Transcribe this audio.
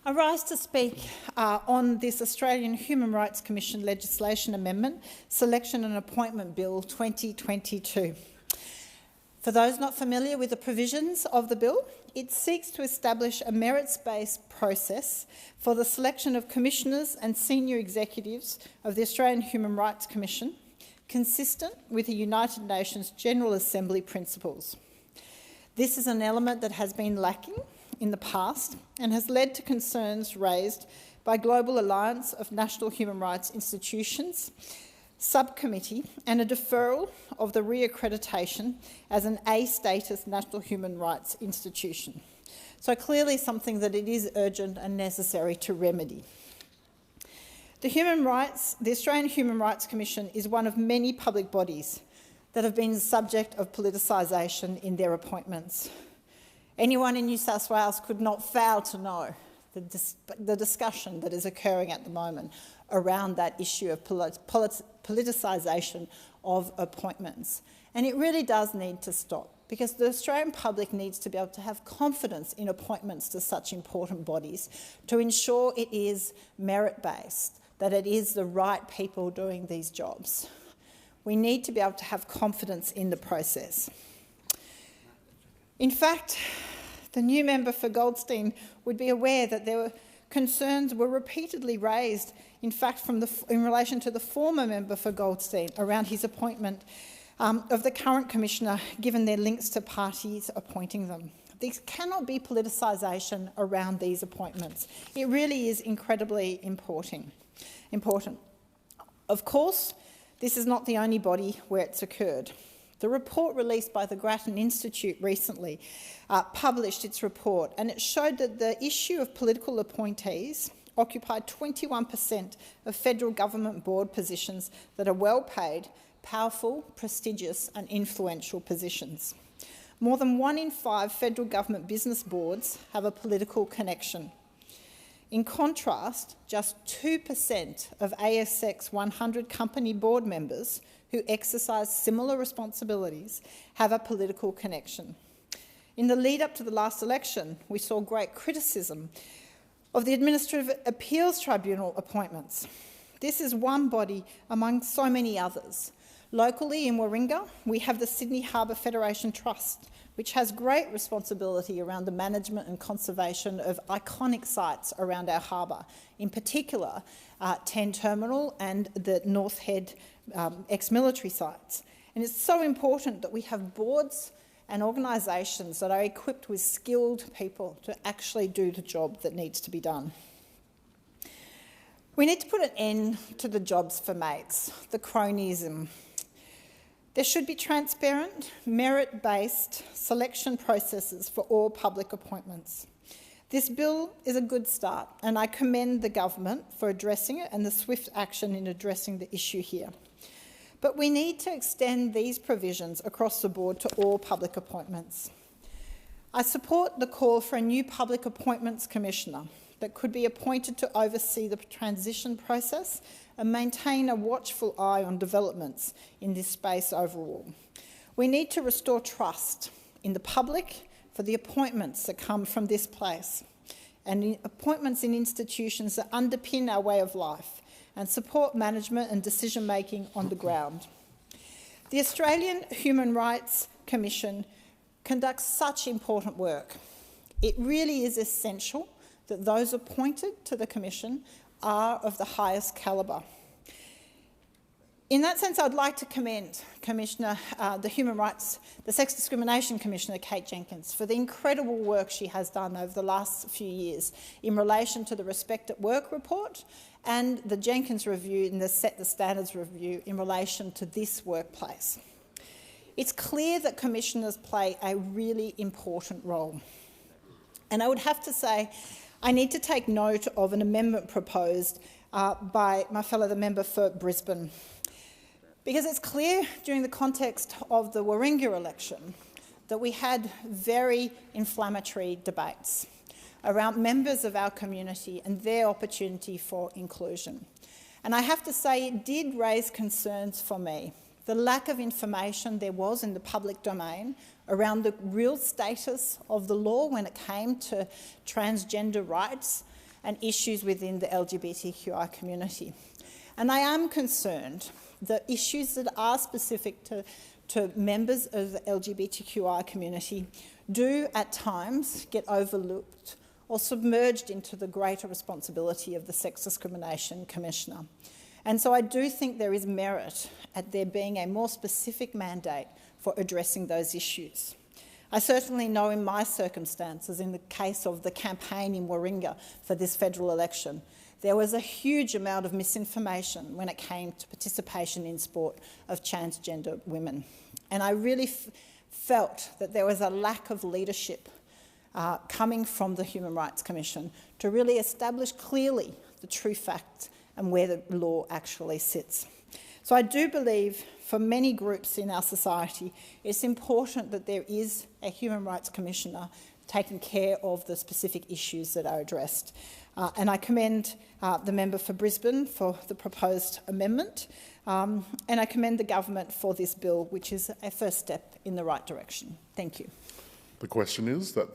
I rise to speak on this Australian Human Rights Commission legislation amendment, Selection and Appointment Bill 2022. For those not familiar with the provisions of the bill, it seeks to establish a merits-based process for the selection of commissioners and senior executives of the Australian Human Rights Commission, consistent with the United Nations General Assembly principles. This is an element that has been lacking in the past and has led to concerns raised by Global Alliance of National Human Rights Institutions subcommittee and a deferral of the reaccreditation as an A-status national human rights institution. So clearly something that it is urgent and necessary to remedy. The Australian Human Rights Commission is one of many public bodies that have been the subject of politicisation in their appointments. Anyone in New South Wales could not fail to know the discussion that is occurring at the moment around that issue of politicisation of appointments. And it really does need to stop, because the Australian public needs to be able to have confidence in appointments to such important bodies to ensure it is merit-based, that it is the right people doing these jobs. We need to be able to have confidence in the process. In fact, the new member for Goldstein would be aware that concerns were repeatedly raised, in fact, in relation to the former member for Goldstein around his appointment of the current commissioner, given their links to parties appointing them. There cannot be politicisation around these appointments. It really is incredibly important. Of course, this is not the only body where it's occurred. The report released by the Grattan Institute recently published its report, and it showed that the issue of political appointees occupied 21% of federal government board positions that are well-paid, powerful, prestigious and influential positions. More than 1 in 5 federal government business boards have a political connection. In contrast, just 2% of ASX 100 company board members who exercise similar responsibilities have a political connection. In the lead-up to the last election, we saw great criticism of the Administrative Appeals Tribunal appointments. This is one body among so many others. Locally in Warringah, we have the Sydney Harbour Federation Trust, which has great responsibility around the management and conservation of iconic sites around our harbour, in particular 10 Terminal and the North Head ex-military sites. And it's so important that we have boards and organisations that are equipped with skilled people to actually do the job that needs to be done. We need to put an end to the jobs for mates, the cronyism. There should be transparent, merit-based selection processes for all public appointments. This bill is a good start, and I commend the government for addressing it and the swift action in addressing the issue here. But we need to extend these provisions across the board to all public appointments. I support the call for a new Public Appointments Commissioner that could be appointed to oversee the transition process and maintain a watchful eye on developments in this space overall. We need to restore trust in the public for the appointments that come from this place and appointments in institutions that underpin our way of life and support management and decision-making on the ground. The Australian Human Rights Commission conducts such important work. It really is essential that those appointed to the Commission are of the highest calibre. In that sense, I'd like to commend Commissioner, the Sex Discrimination Commissioner, Kate Jenkins, for the incredible work she has done over the last few years in relation to the Respect at Work report and the Jenkins review and the Set the Standards review in relation to this workplace. It's clear that commissioners play a really important role. And I would have to say, I need to take note of an amendment proposed by my fellow member for Brisbane, because it's clear during the context of the Warringah election that we had very inflammatory debates around members of our community and their opportunity for inclusion. And I have to say it did raise concerns for me. The lack of information there was in the public domain around the real status of the law when it came to transgender rights and issues within the LGBTQI community. And I am concerned that issues that are specific to members of the LGBTQI community do at times get overlooked or submerged into the greater responsibility of the Sex Discrimination Commissioner. And so I do think there is merit at there being a more specific mandate for addressing those issues. I certainly know in my circumstances, in the case of the campaign in Warringah for this federal election, there was a huge amount of misinformation when it came to participation in sport of transgender women. And I really felt that there was a lack of leadership coming from the Human Rights Commission to really establish clearly the true facts and where the law actually sits. So I do believe for many groups in our society, it's important that there is a Human Rights Commissioner taking care of the specific issues that are addressed. And I commend the member for Brisbane for the proposed amendment, and I commend the government for this bill, which is a first step in the right direction. Thank you. The question is that